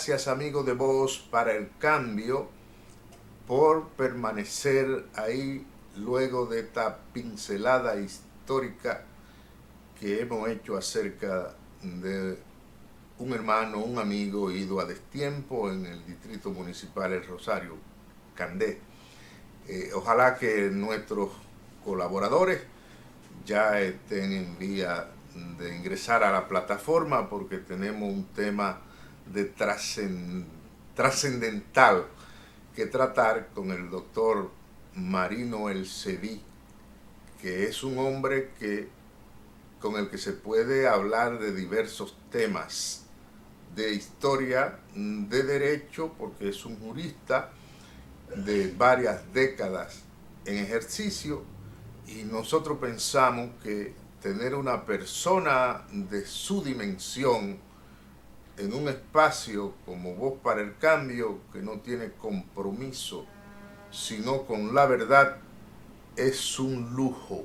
gracias, amigos de Voz para el Cambio, por permanecer ahí luego de esta pincelada histórica que hemos hecho acerca de un hermano, un amigo ido a destiempo en el distrito municipal El Rosario, Candé. Ojalá que nuestros colaboradores ya estén en vía de ingresar a la plataforma, porque tenemos un tema de trascendental que tratar con el doctor Marino Elcedí, que es un hombre con el que se puede hablar de diversos temas, de historia, de derecho, porque es un jurista de varias décadas en ejercicio, y nosotros pensamos que tener una persona de su dimensión en un espacio como Voz para el Cambio, que no tiene compromiso sino con la verdad, es un lujo.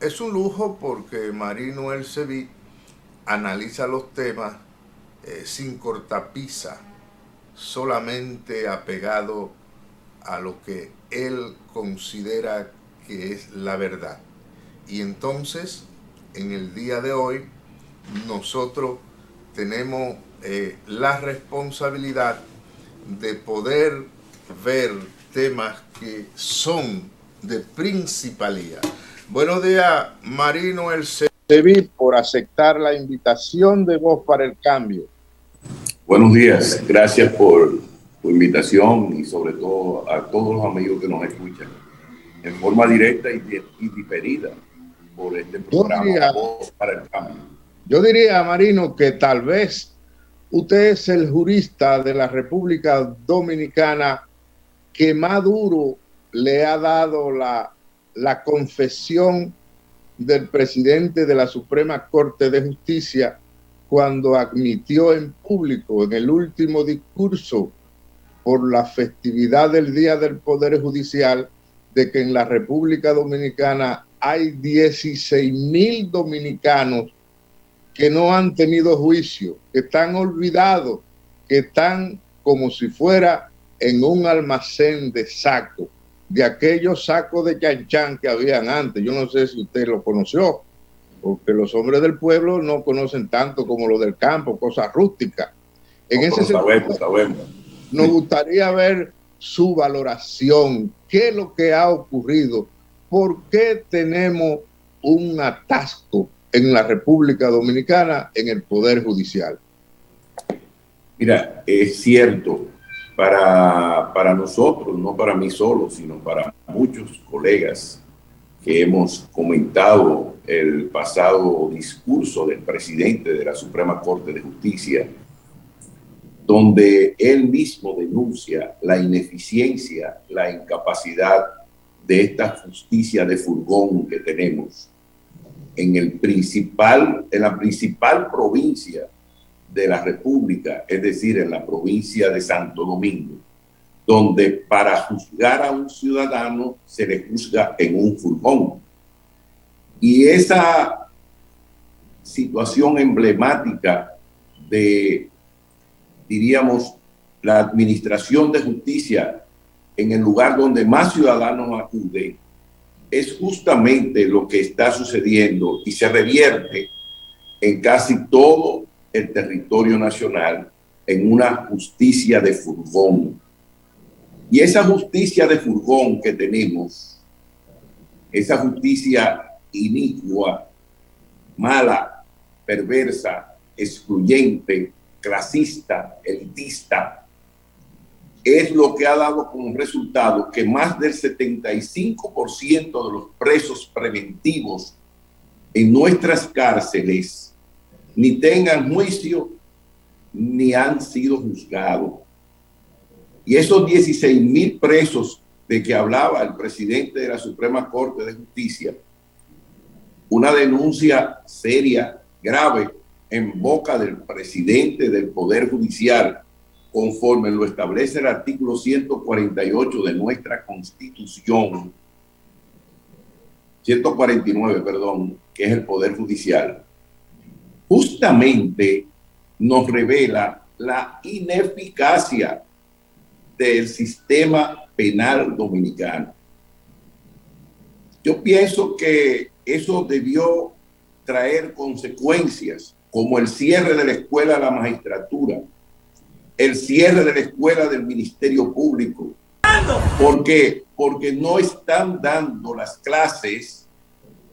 Es un lujo porque Marino Elcedí analiza los temas sin cortapisa, solamente apegado a lo que él considera que es la verdad. Y entonces, en el día de hoy, nosotros tenemos la responsabilidad de poder ver temas que son de principalía. Buenos días, Marino Elcedí, por aceptar la invitación de Voz para el Cambio. Buenos días, gracias por tu invitación y sobre todo a todos los amigos que nos escuchan en forma directa y diferida por este programa Voz para el Cambio. Yo diría, Marino, que tal vez usted es el jurista de la República Dominicana que más duro le ha dado la confesión del presidente de la Suprema Corte de Justicia cuando admitió en público, en el último discurso por la festividad del Día del Poder Judicial, de que en la República Dominicana hay 16,000 dominicanos que no han tenido juicio, que están olvidados, que están como si fuera en un almacén de sacos, de aquellos sacos de chanchan que habían antes. Yo no sé si usted lo conoció, porque los hombres del pueblo no conocen tanto como los del campo, cosas rústicas. En ese sentido, sabemos. Nos gustaría ver su valoración. ¿Qué es lo que ha ocurrido? ¿Por qué tenemos un atasco en la República Dominicana en el Poder Judicial? Mira, es cierto, para nosotros, no para mí solo, sino para muchos colegas que hemos comentado el pasado discurso del presidente de la Suprema Corte de Justicia, donde él mismo denuncia la ineficiencia, la incapacidad de esta justicia de furgón que tenemos en la principal provincia de la República, es decir, en la provincia de Santo Domingo, donde para juzgar a un ciudadano se le juzga en un furgón. Y esa situación emblemática de, diríamos, la administración de justicia en el lugar donde más ciudadanos acuden, es justamente lo que está sucediendo y se revierte en casi todo el territorio nacional en una justicia de furgón. Y esa justicia de furgón que tenemos, esa justicia inicua, mala, perversa, excluyente, clasista, elitista, es lo que ha dado como resultado que más del 75% de los presos preventivos en nuestras cárceles ni tengan juicio ni han sido juzgados. Y esos 16,000 presos de que hablaba el presidente de la Suprema Corte de Justicia, una denuncia seria, grave, en boca del presidente del Poder Judicial, conforme lo establece el artículo 148 de nuestra Constitución, 149, perdón, que es el Poder Judicial, justamente nos revela la ineficacia del sistema penal dominicano. Yo pienso que eso debió traer consecuencias como el cierre de la escuela de la magistratura, el cierre de la escuela del Ministerio Público. ¿Por qué? Porque no están dando las clases,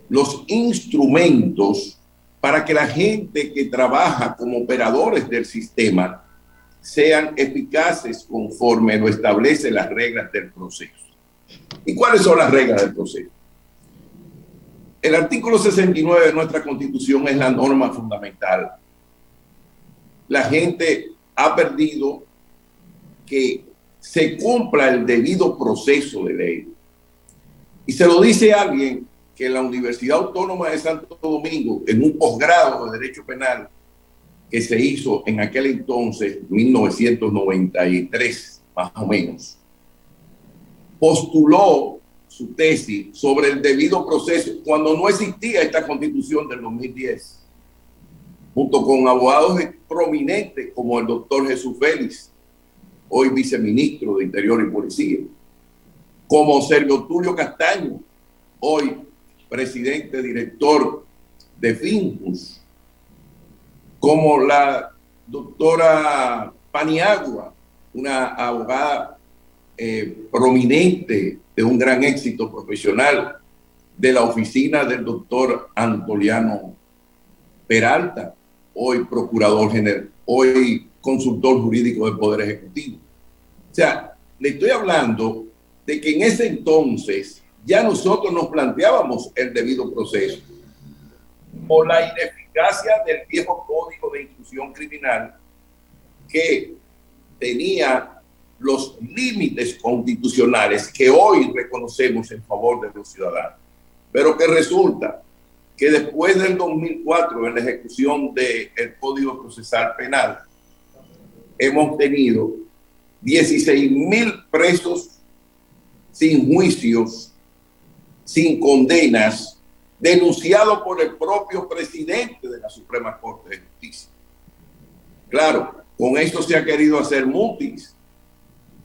los instrumentos para que la gente que trabaja como operadores del sistema sean eficaces conforme lo establecen las reglas del proceso. ¿Y cuáles son las reglas del proceso? El artículo 69 de nuestra Constitución es la norma fundamental. La gente ha perdido que se cumpla el debido proceso de ley. Y se lo dice alguien que en la Universidad Autónoma de Santo Domingo, en un posgrado de Derecho Penal que se hizo en aquel entonces, 1993, más o menos, postuló su tesis sobre el debido proceso cuando no existía esta Constitución del 2010, junto con abogados prominentes como el doctor Jesús Félix, hoy viceministro de Interior y Policía, como Sergio Tulio Castaño, hoy presidente director de Finjus, como la doctora Paniagua, una abogada prominente de un gran éxito profesional de la oficina del doctor Antoliano Peralta, hoy procurador general, hoy consultor jurídico del Poder Ejecutivo. O sea, le estoy hablando de que en ese entonces ya nosotros nos planteábamos el debido proceso por la ineficacia del viejo Código de Instrucción Criminal que tenía los límites constitucionales que hoy reconocemos en favor de los ciudadanos, pero que resulta que después del 2004, en la ejecución del Código Procesal Penal, hemos tenido 16,000 presos sin juicios, sin condenas, denunciados por el propio presidente de la Suprema Corte de Justicia. Claro, con esto se ha querido hacer mutis.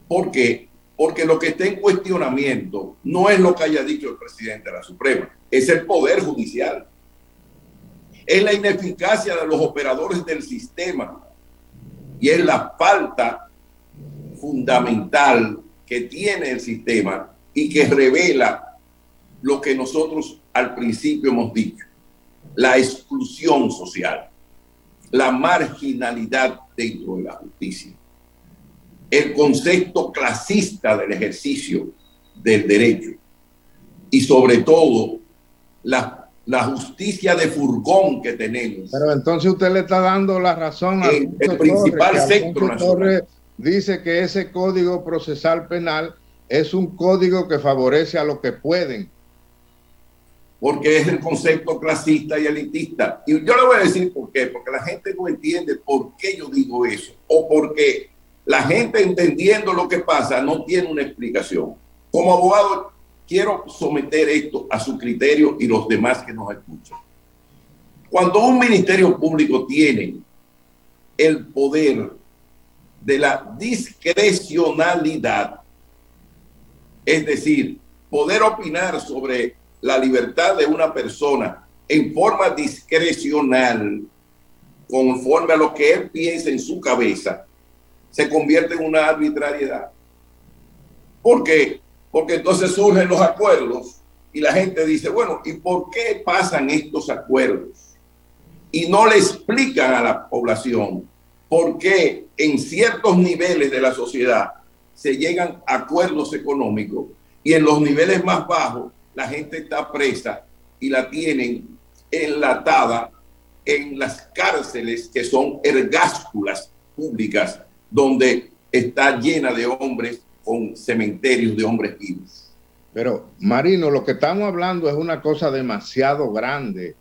¿Por qué? Porque lo que está en cuestionamiento no es lo que haya dicho el presidente de la Suprema, es el Poder Judicial. Es la ineficacia de los operadores del sistema y es la falta fundamental que tiene el sistema y que revela lo que nosotros al principio hemos dicho, la exclusión social, la marginalidad dentro de la justicia, el concepto clasista del ejercicio del derecho y sobre todo la justicia de furgón que tenemos. Pero entonces usted le está dando la razón a el principal sector nacional. Dice que ese Código Procesal Penal es un código que favorece a los que pueden. Porque es el concepto clasista y elitista. Y yo le voy a decir por qué. Porque la gente no entiende por qué yo digo eso. O porque la gente, entendiendo lo que pasa, no tiene una explicación. Como abogado, quiero someter esto a su criterio y los demás que nos escuchan. Cuando un ministerio público tiene el poder de la discrecionalidad, es decir, poder opinar sobre la libertad de una persona en forma discrecional, conforme a lo que él piensa en su cabeza, se convierte en una arbitrariedad. ¿Por qué? Porque entonces surgen los acuerdos y la gente dice, bueno, ¿y por qué pasan estos acuerdos? Y no le explican a la población por qué en ciertos niveles de la sociedad se llegan a acuerdos económicos y en los niveles más bajos la gente está presa y la tienen enlatada en las cárceles que son ergástulas públicas donde está llena de hombres con cementerios de hombres vivos. Pero, Marino, lo que estamos hablando es una cosa demasiado grande.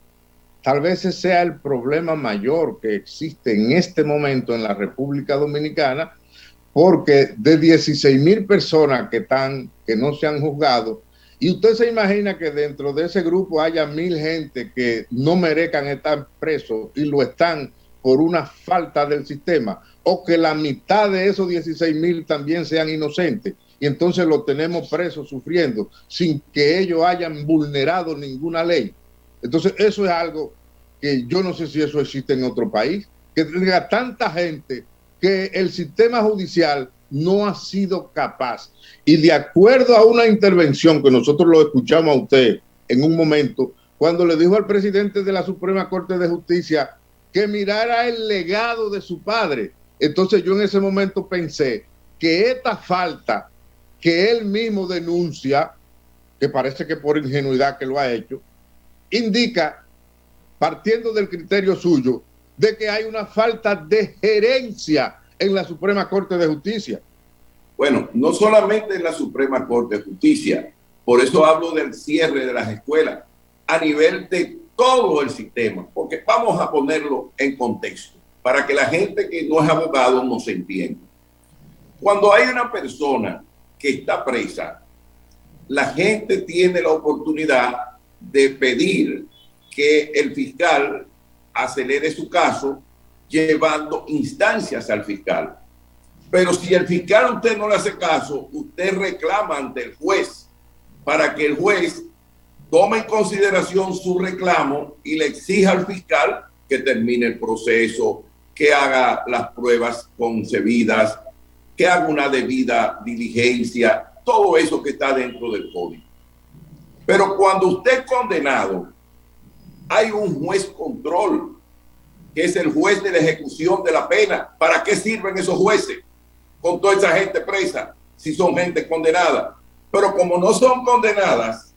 Tal vez ese sea el problema mayor que existe en este momento en la República Dominicana, porque de 16,000 personas que no se han juzgado, y usted se imagina que dentro de ese grupo haya 1,000 gente que no merezcan estar presos y lo están por una falta del sistema. o que la mitad de esos 16,000 también sean inocentes. Y entonces los tenemos presos sufriendo sin que ellos hayan vulnerado ninguna ley. Entonces eso es algo que yo no sé si eso existe en otro país, que tenga tanta gente que el sistema judicial no ha sido capaz. Y de acuerdo a una intervención que nosotros lo escuchamos a usted en un momento, cuando le dijo al presidente de la Suprema Corte de Justicia que mirara el legado de su padre. Entonces yo en ese momento pensé que esta falta que él mismo denuncia, que parece que por ingenuidad que lo ha hecho, indica, partiendo del criterio suyo, de que hay una falta de gerencia en la Suprema Corte de Justicia. Bueno, no solamente en la Suprema Corte de Justicia, por eso hablo del cierre de las escuelas, a nivel de todo el sistema, porque vamos a ponerlo en contexto, para que la gente que no es abogado nos entienda. Cuando hay una persona que está presa, la gente tiene la oportunidad de pedir que el fiscal acelere su caso llevando instancias al fiscal. Pero si el fiscal a usted no le hace caso, usted reclama ante el juez para que el juez tome en consideración su reclamo y le exija al fiscal que termine el proceso, que haga las pruebas concebidas, que haga una debida diligencia, todo eso que está dentro del código. Pero cuando usted es condenado, hay un juez control, que es el juez de la ejecución de la pena. ¿Para qué sirven esos jueces con toda esa gente presa si son gente condenada? Pero como no son condenadas,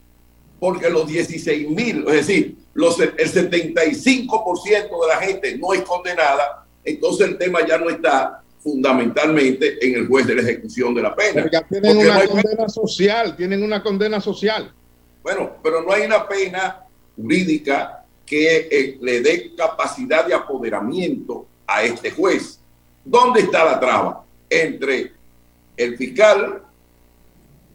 porque los 16,000, es decir, el 75% de la gente no es condenada, entonces el tema ya no está fundamentalmente en el juez de la ejecución de la pena. Porque tienen una condena social, tienen una condena social. Bueno, pero no hay una pena jurídica que le dé capacidad de apoderamiento a este juez. ¿Dónde está la traba? Entre el fiscal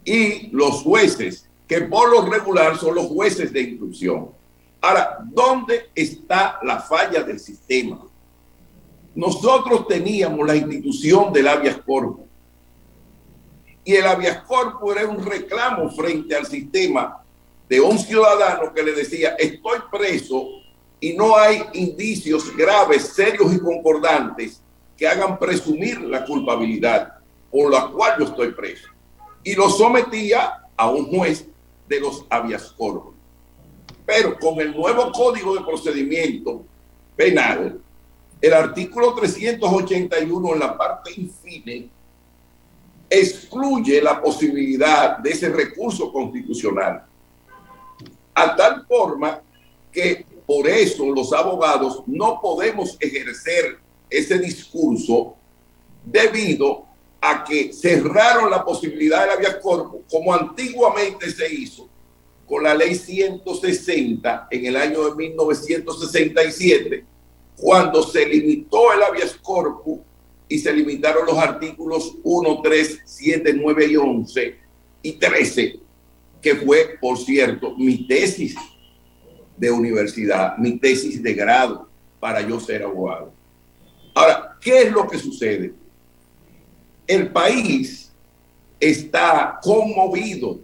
y los jueces, que por lo regular son los jueces de instrucción. Ahora, ¿dónde está la falla del sistema? Nosotros teníamos la institución del habeas corpus, y el habeas corpus era un reclamo frente al sistema de un ciudadano que le decía: estoy preso y no hay indicios graves, serios y concordantes que hagan presumir la culpabilidad por la cual yo estoy preso. Y lo sometía a un juez de los habeas corpus. Pero con el nuevo Código de Procedimiento Penal, el artículo 381 en la parte infine excluye la posibilidad de ese recurso constitucional, a tal forma que por eso los abogados no podemos ejercer ese discurso debido a que cerraron la posibilidad del habeas corpus, como antiguamente se hizo con la ley 160 en el año de 1967, cuando se limitó el habeas corpus y se limitaron los artículos 1, 3, 7, 9 y 11 y 13, que fue, por cierto, mi tesis de universidad, mi tesis de grado para yo ser abogado. Ahora, ¿qué es lo que sucede? El país está conmovido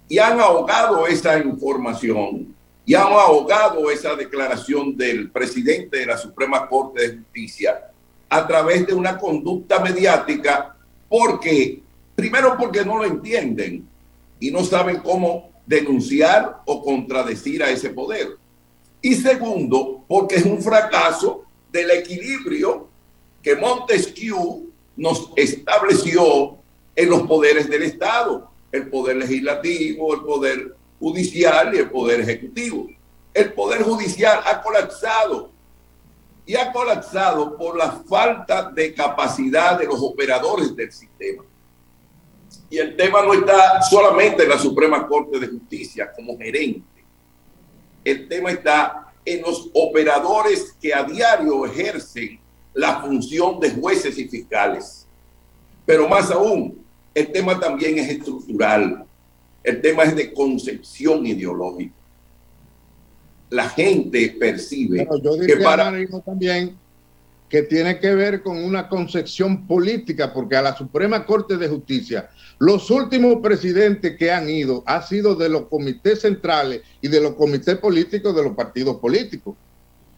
y han ahogado esa información y han ahogado esa declaración del presidente de la Suprema Corte de Justicia a través de una conducta mediática, porque, primero, porque no lo entienden y no saben cómo denunciar o contradecir a ese poder. Y segundo, porque es un fracaso del equilibrio que Montesquieu nos estableció en los poderes del Estado: el poder legislativo, el poder judicial y el poder ejecutivo. El poder judicial ha colapsado, y ha colapsado por la falta de capacidad de los operadores del sistema. Y el tema no está solamente en la Suprema Corte de Justicia como gerente. El tema está en los operadores que a diario ejercen la función de jueces y fiscales. Pero más aún, el tema también es estructural. El tema es de concepción ideológica. La gente percibe yo diría, que para Marino también, que tiene que ver con una concepción política, porque a la Suprema Corte de Justicia, los últimos presidentes que han ido han sido de los comités centrales y de los comités políticos de los partidos políticos.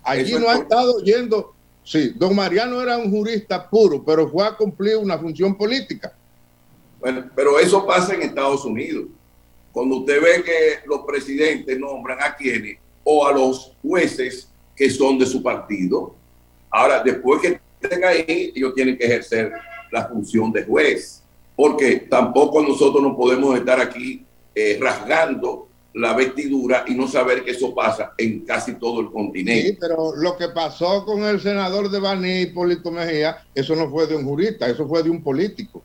Allí no ha estado yendo, sí, don Mariano era un jurista puro, pero fue a cumplir una función política. Bueno, pero eso pasa en Estados Unidos. Cuando usted ve que los presidentes nombran a quienes o a los jueces que son de su partido. Ahora, después que estén ahí, ellos tienen que ejercer la función de juez, porque tampoco nosotros no podemos estar aquí rasgando la vestidura y no saber que eso pasa en casi todo el continente. Sí, pero lo que pasó con el senador de Baní, Hipólito Mejía, eso no fue de un jurista, eso fue de un político.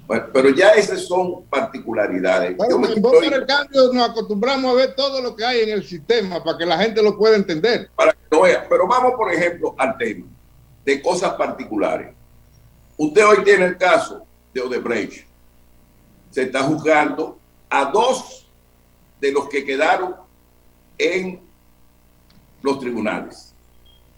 Bueno, pero ya esas son particularidades. Bueno, en Voz por el Cambio nos acostumbramos a ver todo lo que hay en el sistema para que la gente lo pueda entender. Para que lo vea. Pero vamos, por ejemplo, al tema de cosas particulares. Usted hoy tiene el caso de Odebrecht. Se está juzgando a 2 de los que quedaron en los tribunales.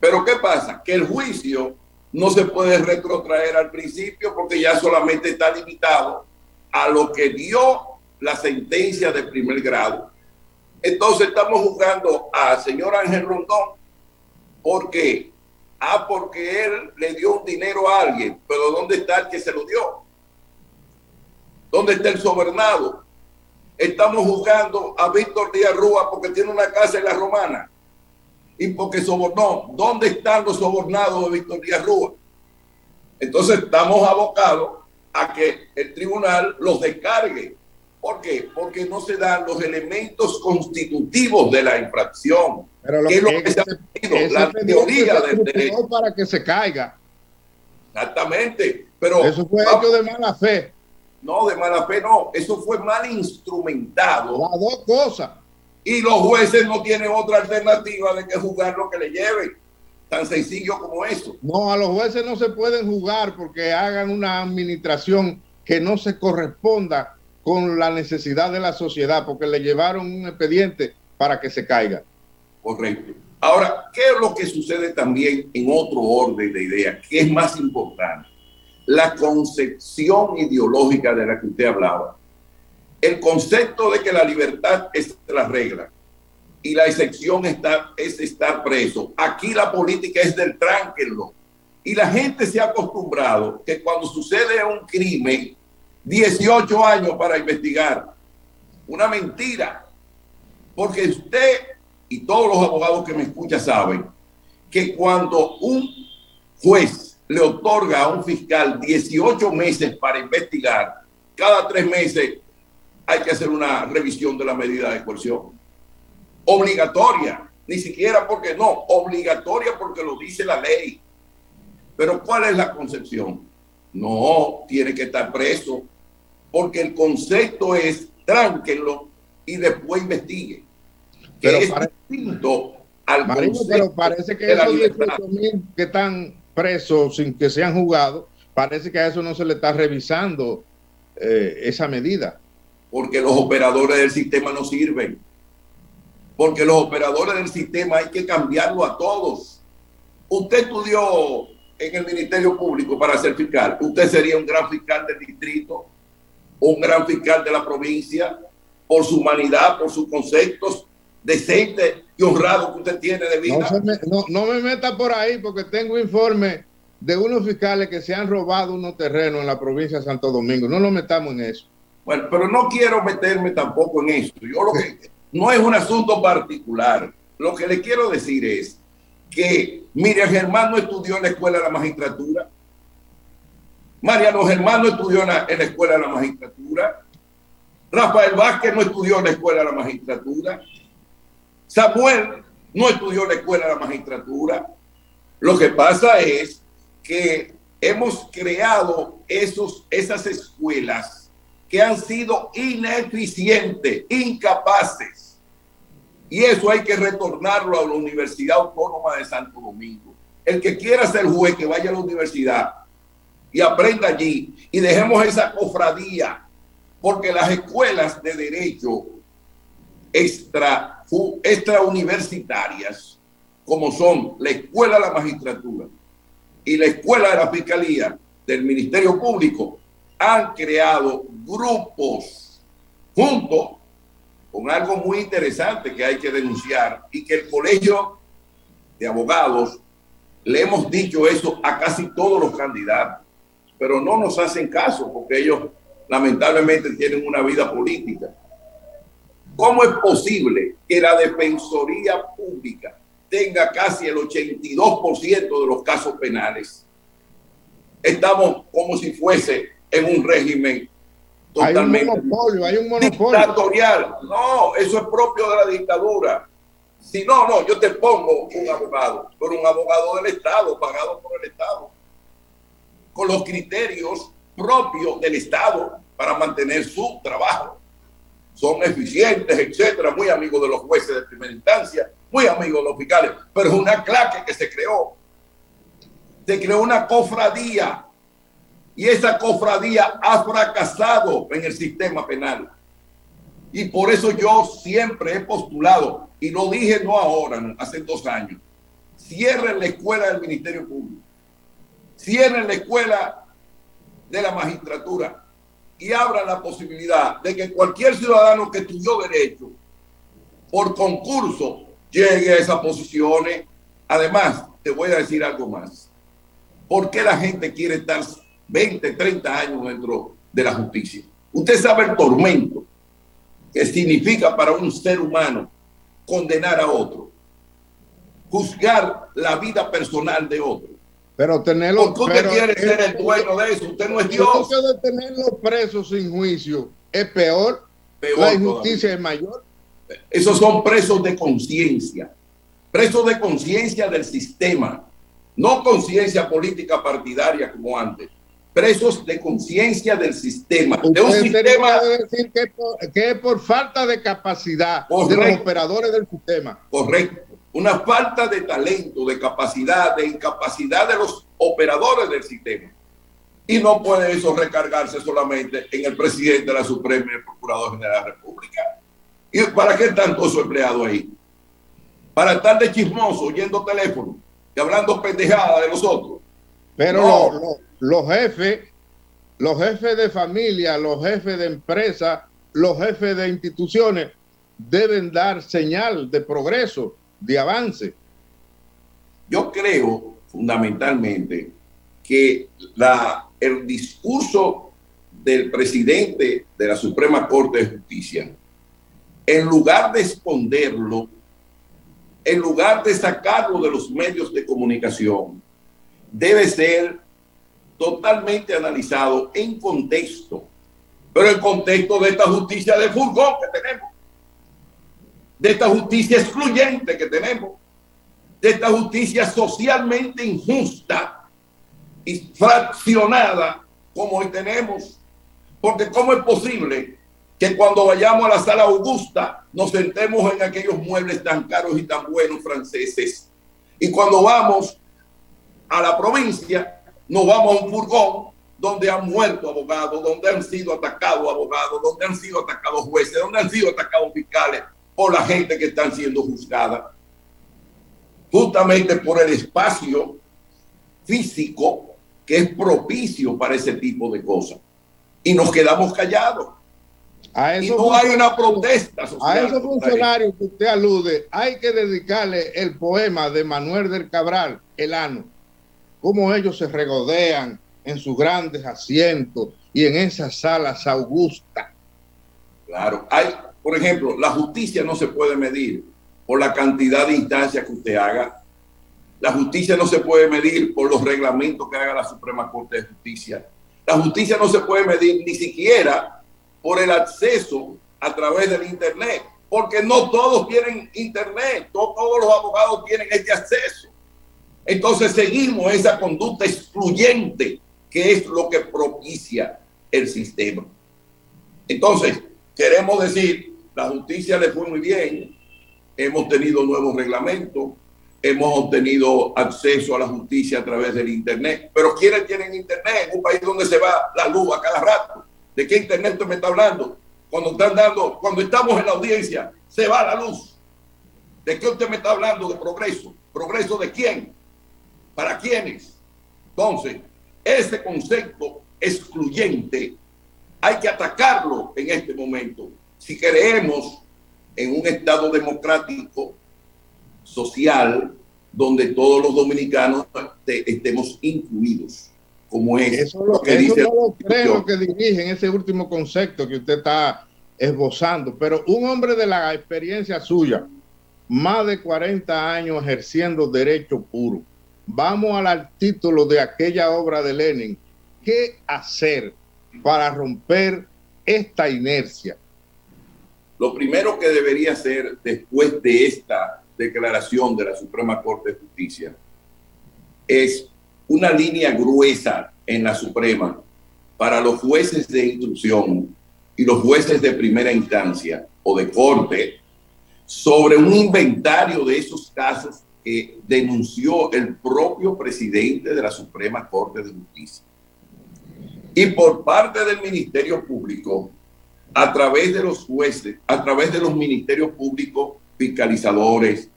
Pero ¿qué pasa? Que el juicio no se puede retrotraer al principio porque ya solamente está limitado a lo que dio la sentencia de primer grado. Entonces estamos juzgando al señor Ángel Rondón. ¿Por qué? Porque él le dio un dinero a alguien, pero ¿dónde está el que se lo dio? ¿Dónde está el sobornado? Estamos juzgando a Víctor Díaz Rúa porque tiene una casa en La Romana y porque sobornó. ¿Dónde están los sobornados de Víctor Díaz Rúa? Entonces estamos abocados a que el tribunal los descargue. ¿Por qué? Porque no se dan los elementos constitutivos de la infracción. Pero lo que es lo que se ha pedido, la teoría del derecho. Para que se caiga. Exactamente. Pero eso fue hecho de mala fe. No, de mala fe no. Eso fue mal instrumentado. Las dos cosas. Y los jueces no tienen otra alternativa de que juzgar lo que le lleven. Tan sencillo como eso. No, a los jueces no se pueden juzgar porque hagan una administración que no se corresponda con la necesidad de la sociedad, porque le llevaron un expediente para que se caiga. Correcto. Ahora, ¿qué es lo que sucede también en otro orden de ideas? ¿Qué es más importante? La concepción ideológica de la que usted hablaba. El concepto de que la libertad es la regla y la excepción es estar preso. Aquí la política es del tránquenlo. Y la gente se ha acostumbrado que cuando sucede un crimen, 18 años para investigar. Una mentira. Porque usted y todos los abogados que me escuchan saben que cuando un juez le otorga a un fiscal 18 meses para investigar, cada 3 meses hay que hacer una revisión de la medida de coerción. Obligatoria, ni siquiera porque no, obligatoria porque lo dice la ley. Pero ¿cuál es la concepción? No, tiene que estar preso, porque el concepto es tránquenlo y después investigue. Pero es distinto al Marino, pero parece que esos 18,000 que están presos sin que sean juzgados, parece que a eso no se le está revisando esa medida. Porque los operadores del sistema no sirven. Porque los operadores del sistema hay que cambiarlo a todos. Usted estudió en el Ministerio Público para ser fiscal. Usted sería un gran fiscal del distrito, un gran fiscal de la provincia, por su humanidad, por sus conceptos decentes y honrados que usted tiene de vida. No me meta por ahí porque tengo informes de unos fiscales que se han robado unos terrenos en la provincia de Santo Domingo. No nos metamos en eso. Bueno, pero no quiero meterme tampoco en eso. Yo lo que no es un asunto particular. Lo que le quiero decir es que Miriam Germán no estudió en la Escuela de la Magistratura. Mariano Germán no estudió en la Escuela de la Magistratura. Rafael Vázquez no estudió en la Escuela de la Magistratura. Samuel no estudió en la Escuela de la Magistratura. Lo que pasa es que hemos creado esas escuelas que han sido ineficientes, incapaces. Y eso hay que retornarlo a la Universidad Autónoma de Santo Domingo. El que quiera ser juez, que vaya a la universidad y aprenda allí. Y dejemos esa cofradía, porque las escuelas de derecho extrauniversitarias, como son la Escuela de la Magistratura y la Escuela de la Fiscalía del Ministerio Público han creado grupos junto con algo muy interesante que hay que denunciar y que el Colegio de Abogados le hemos dicho eso a casi todos los candidatos, pero no nos hacen caso porque ellos lamentablemente tienen una vida política. ¿Cómo es posible que la Defensoría Pública tenga casi el 82% de los casos penales? Estamos como si fuese en un régimen totalmente hay un monopolio dictatorial. No, eso es propio de la dictadura. Si no, yo te pongo un abogado, pero un abogado del Estado, pagado por el Estado, con los criterios propios del Estado para mantener su trabajo. Son eficientes, etcétera, muy amigos de los jueces de primera instancia, muy amigos de los fiscales, pero es una claque que se creó. Se creó una cofradía y esa cofradía ha fracasado en el sistema penal. Y por eso yo siempre he postulado, y lo dije no ahora, no, hace 2 años, cierren la escuela del Ministerio Público, cierren la escuela de la magistratura y abran la posibilidad de que cualquier ciudadano que estudió derecho por concurso llegue a esas posiciones. Además, te voy a decir algo más. ¿Por qué la gente quiere estar 20, 30 años dentro de la justicia? Usted sabe el tormento que significa para un ser humano condenar a otro, juzgar la vida personal de otro. Pero tenerlo. Porque usted quiere ser el dueño de eso. Usted no es Dios. El de tenerlos presos sin juicio es peor. La injusticia es mayor. Esos son presos de conciencia. Presos de conciencia del sistema. No conciencia política partidaria como antes. Presos de conciencia del sistema. De un sistema. Decir que es por falta de capacidad. Correcto. De los operadores del sistema. Correcto. Una falta de talento, de capacidad, de incapacidad de los operadores del sistema. Y no puede eso recargarse solamente en el presidente de la Suprema y el Procurador General de la República. ¿Y para qué están todos esos empleados ahí? Para estar de chismoso, oyendo teléfono y hablando pendejadas de los otros. Pero no. Los jefes de familia, los jefes de empresa, los jefes de instituciones deben dar señal de progreso, de avance. Yo creo fundamentalmente que el discurso del presidente de la Suprema Corte de Justicia, en lugar de esconderlo, en lugar de sacarlo de los medios de comunicación, debe ser totalmente analizado en contexto, pero el contexto de esta justicia de furgón que tenemos, de esta justicia excluyente que tenemos, de esta justicia socialmente injusta y fraccionada como hoy tenemos. Porque ¿cómo es posible que cuando vayamos a la Sala Augusta nos sentemos en aquellos muebles tan caros y tan buenos franceses, y cuando vamos a la provincia nos vamos a un furgón donde han muerto abogados, donde han sido atacados abogados, donde han sido atacados jueces, donde han sido atacados fiscales por la gente que están siendo juzgada? Justamente por el espacio físico que es propicio para ese tipo de cosas. Y nos quedamos callados. Y no hay una protesta social. A esos funcionarios que usted alude, hay que dedicarle el poema de Manuel del Cabral, El Ano. Cómo ellos se regodean en sus grandes asientos y en esas salas augustas. Claro, por ejemplo, la justicia no se puede medir por la cantidad de instancias que usted haga. La justicia no se puede medir por los reglamentos que haga la Suprema Corte de Justicia. La justicia no se puede medir ni siquiera por el acceso a través del Internet, porque no todos tienen Internet, todos los abogados tienen este acceso. Entonces seguimos esa conducta excluyente que es lo que propicia el sistema. Entonces, queremos decir, la justicia le fue muy bien, hemos tenido nuevos reglamentos, hemos obtenido acceso a la justicia a través del Internet, pero ¿quiénes tienen Internet en un país donde se va la luz a cada rato? ¿De qué Internet usted me está hablando? Cuando estamos en la audiencia, se va la luz. ¿De qué usted me está hablando? De progreso. ¿Progreso de quién? ¿Para quiénes? Entonces, ese concepto excluyente hay que atacarlo en este momento. Si queremos en un Estado democrático, social, donde todos los dominicanos estemos incluidos, como es eso no lo creo que dirigen ese último concepto que usted está esbozando, pero un hombre de la experiencia suya, más de 40 años ejerciendo derecho puro, vamos al título de aquella obra de Lenin, ¿qué hacer para romper esta inercia? Lo primero que debería hacer después de esta declaración de la Suprema Corte de Justicia es una línea gruesa en la Suprema para los jueces de instrucción y los jueces de primera instancia o de corte sobre un inventario de esos casos que denunció el propio presidente de la Suprema Corte de Justicia. Y por parte del Ministerio Público, a través de los jueces, a través de los ministerios públicos, fiscalizadores,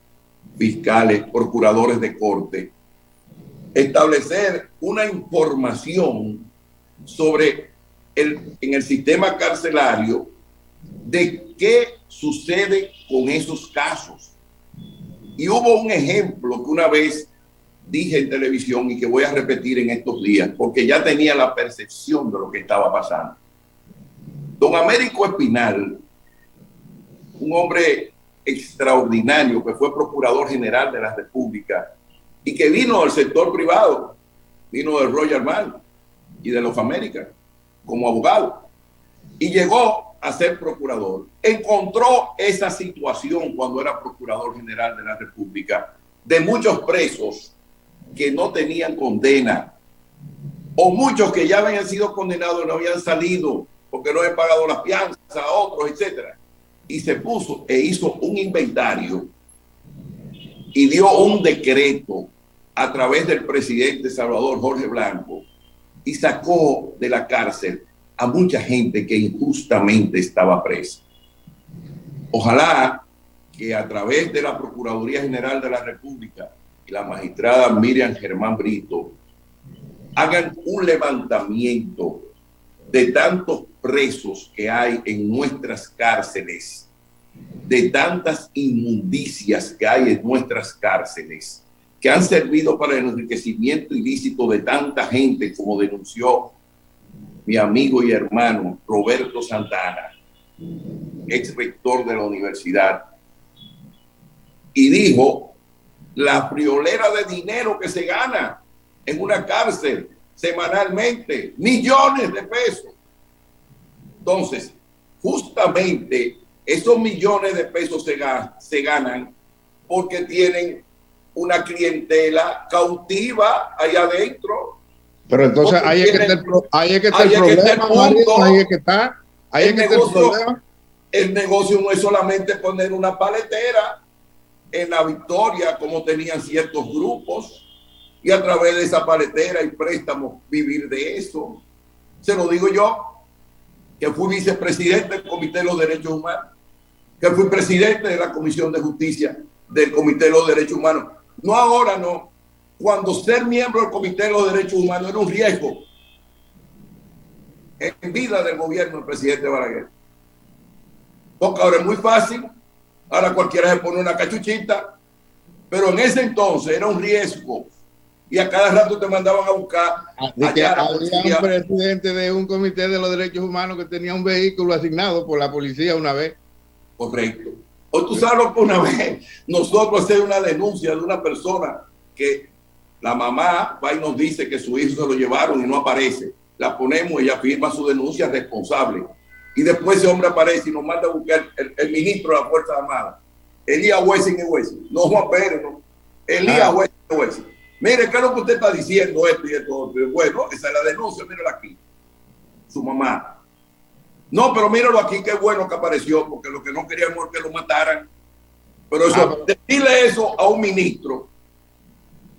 fiscales, procuradores de corte, establecer una información sobre en el sistema carcelario de qué sucede con esos casos. Y hubo un ejemplo que una vez dije en televisión y que voy a repetir en estos días, porque ya tenía la percepción de lo que estaba pasando. Don Américo Espinal, un hombre extraordinario que fue procurador general de la República y que vino del sector privado, vino del Royal Mail y de los Américas como abogado y llegó a ser procurador. Encontró esa situación cuando era procurador general de la República de muchos presos que no tenían condena o muchos que ya habían sido condenados y no habían salido porque no habían pagado las fianzas a otros, etcétera. Y se puso e hizo un inventario y dio un decreto a través del presidente Salvador Jorge Blanco y sacó de la cárcel a mucha gente que injustamente estaba presa. Ojalá que a través de la Procuraduría General de la República y la magistrada Miriam Germán Brito hagan un levantamiento de tantos presos que hay en nuestras cárceles, de tantas inmundicias que hay en nuestras cárceles, que han servido para el enriquecimiento ilícito de tanta gente, como denunció mi amigo y hermano Roberto Santana, ex rector de la universidad, y dijo la friolera de dinero que se gana en una cárcel semanalmente, millones de pesos. Entonces, justamente esos millones de pesos se ganan porque tienen una clientela cautiva allá adentro. Pero entonces ahí es que está el problema. El negocio no es solamente poner una paletera en La Victoria, como tenían ciertos grupos, y a través de esa paletera y préstamos vivir de eso. Se lo digo yo, que fui vicepresidente del Comité de los Derechos Humanos, que fui presidente de la Comisión de Justicia del Comité de los Derechos Humanos. No ahora, no. Cuando ser miembro del Comité de los Derechos Humanos era un riesgo en vida del gobierno del presidente Balaguer. Porque ahora es muy fácil, ahora cualquiera se pone una cachuchita, pero en ese entonces era un riesgo y a cada rato te mandaban a buscar. Había un presidente de un Comité de los Derechos Humanos que tenía un vehículo asignado por la policía una vez. Correcto. O tú sabes lo que una vez nosotros hacemos una denuncia de una persona que la mamá va y nos dice que su hijo se lo llevaron y no aparece. La ponemos, ella firma su denuncia responsable. Y después ese hombre aparece y nos manda a buscar el ministro de las Fuerzas Armadas. Elías Wessing y Wessing. No Juan Pérez, no. Elías Wessing y Wessing. Mire, ¿qué es lo que usted está diciendo? Esto y esto. Bueno, esa es la denuncia, mírala aquí. Su mamá. No, pero míralo aquí, qué bueno que apareció, porque lo que no queríamos es que lo mataran. Pero eso, decirle eso a un ministro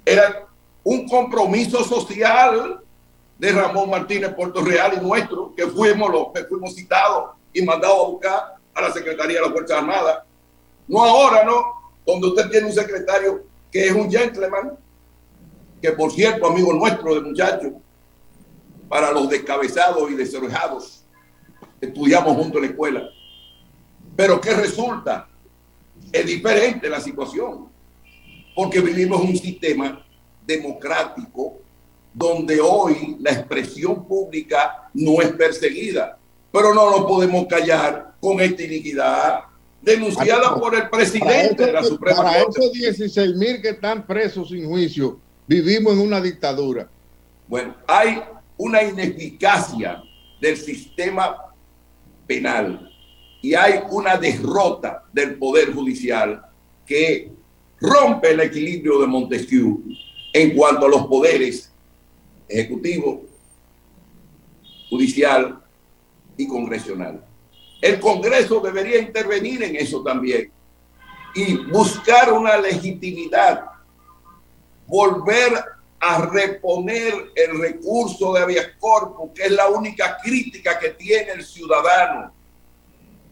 era un compromiso social de Ramón Martínez Puerto Real y nuestro, que fuimos los que fuimos citados y mandados a buscar a la Secretaría de las Fuerzas Armadas. No ahora, no, donde usted tiene un secretario que es un gentleman, que por cierto, amigo nuestro de muchachos, para los descabezados y desorejados, estudiamos juntos en la escuela. Pero ¿qué resulta? Es diferente la situación, porque vivimos un sistema democrático donde hoy la expresión pública no es perseguida, pero no nos podemos callar con esta iniquidad denunciada por el presidente de la Suprema Corte. Para esos 16,000 que están presos sin juicio, vivimos en una dictadura. Bueno, hay una ineficacia del sistema penal y hay una derrota del Poder Judicial que rompe el equilibrio de Montesquieu en cuanto a los poderes ejecutivo, judicial y congresional. El Congreso debería intervenir en eso también y buscar una legitimidad, volver a reponer el recurso de habeas corpus, que es la única crítica que tiene el ciudadano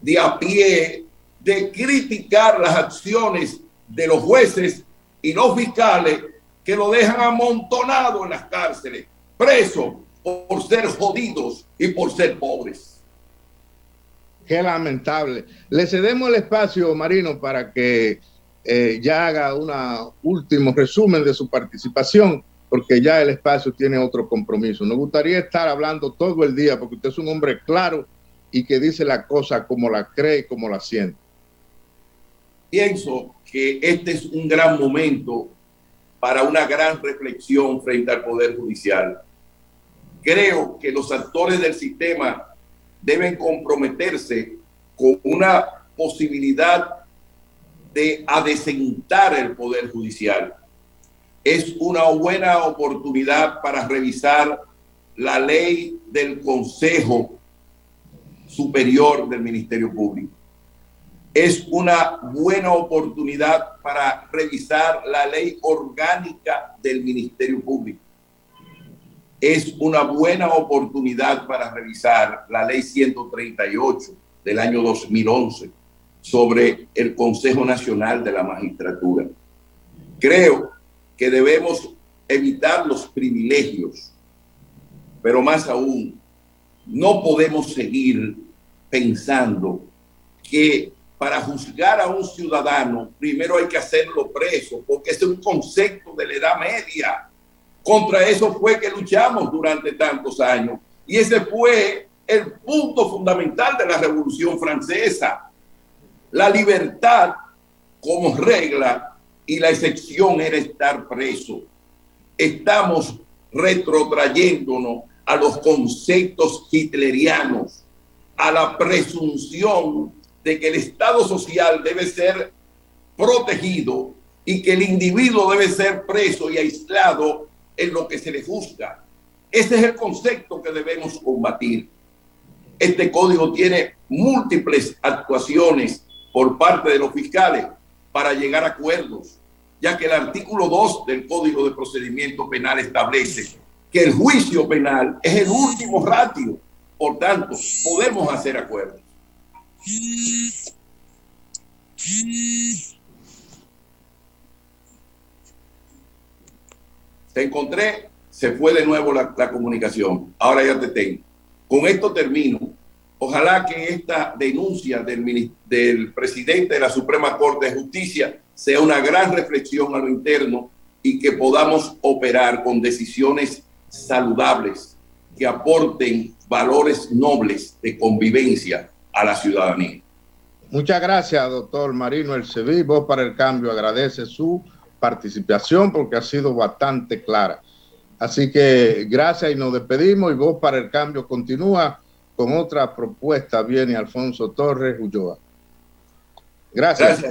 de a pie, de criticar las acciones de los jueces y los fiscales que lo dejan amontonado en las cárceles, preso por ser jodidos y por ser pobres. Qué lamentable. Le cedemos el espacio, Marino, para que ya haga un último resumen de su participación, porque ya el espacio tiene otro compromiso. Nos gustaría estar hablando todo el día, porque usted es un hombre claro y que dice la cosa como la cree y como la siente. Pienso que este es un gran momento para una gran reflexión frente al Poder Judicial. Creo que los actores del sistema deben comprometerse con una posibilidad de adecentar el Poder Judicial. Es una buena oportunidad para revisar la ley del Consejo Superior del Ministerio Público. Es una buena oportunidad para revisar la ley orgánica del Ministerio Público. Es una buena oportunidad para revisar la ley 138 del año 2011 sobre el Consejo Nacional de la Magistratura. Creo que debemos evitar los privilegios, pero más aún, no podemos seguir pensando que para juzgar a un ciudadano, primero hay que hacerlo preso, porque ese es un concepto de la Edad Media. Contra eso fue que luchamos durante tantos años. Y ese fue el punto fundamental de la Revolución Francesa. La libertad como regla y la excepción era estar preso. Estamos retrotrayéndonos a los conceptos hitlerianos, a la presunción de que el Estado social debe ser protegido y que el individuo debe ser preso y aislado en lo que se le juzga. Ese es el concepto que debemos combatir. Este código tiene múltiples actuaciones por parte de los fiscales para llegar a acuerdos, ya que el artículo 2 del Código de Procedimiento Penal establece que el juicio penal es el último ratio. Por tanto, podemos hacer acuerdos. Te encontré, se fue de nuevo la comunicación. Ahora ya te tengo. Con esto termino. Ojalá que esta denuncia del presidente de la Suprema Corte de Justicia sea una gran reflexión a lo interno y que podamos operar con decisiones saludables que aporten valores nobles de convivencia a la ciudadanía. Muchas gracias, doctor Marino El Cedí. Voz para el Cambio agradece su participación porque ha sido bastante clara. Así que gracias y nos despedimos, y Voz para el Cambio continúa con otra propuesta. Viene Alfonso Torres Ulloa. Gracias.